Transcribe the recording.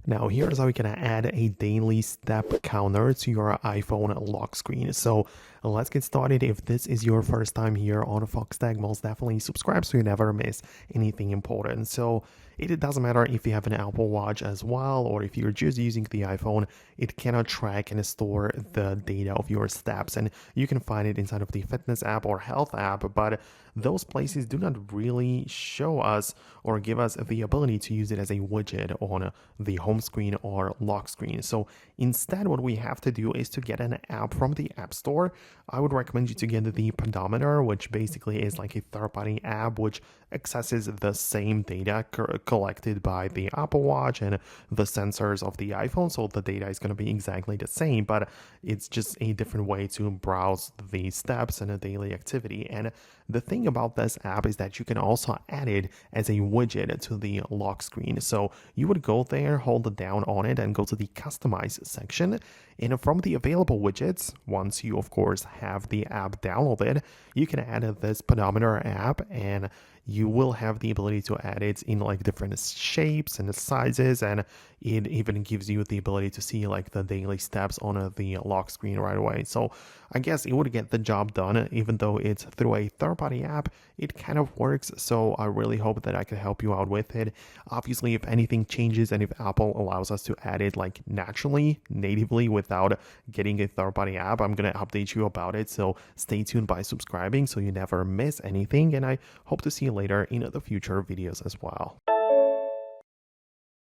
Now, here's how you can add a daily step counter to your iPhone lock screen. So let's get started. If this is your first time here on Foxtecc, most definitely subscribe so you never miss anything important. So it doesn't matter if you have an Apple Watch as well, or if you're just using the iPhone, it cannot track and store the data of your steps. And you can find it inside of the fitness app or health app, but those places do not really show us or give us the ability to use it as a widget on the home screen or lock screen. So instead, what we have to do is to get an app from the App Store. I would recommend you to get the pedometer, which basically is like a third-party app which accesses the same data collected by the Apple Watch and the sensors of the iPhone. So the data is going to be exactly the same, but it's just a different way to browse the steps and a daily activity. And the thing about this app is that you can also add it as a widget to the lock screen. So you would go there, hold down on it, and go to the customize section. And from the available widgets, once you of course have the app downloaded, you can add this pedometer app, and you will have the ability to add it in like different shapes and sizes, and it even gives you the ability to see like the daily steps on the lock screen right away. So I guess it would get the job done. Even though it's through a third-party app, it kind of works. So I really hope that I can help you out with it. Obviously, if anything changes and if Apple allows us to add it like naturally, natively, without getting a third-party app, I'm going to update you about it. So stay tuned by subscribing so you never miss anything, and I hope to see you later in the future videos as well.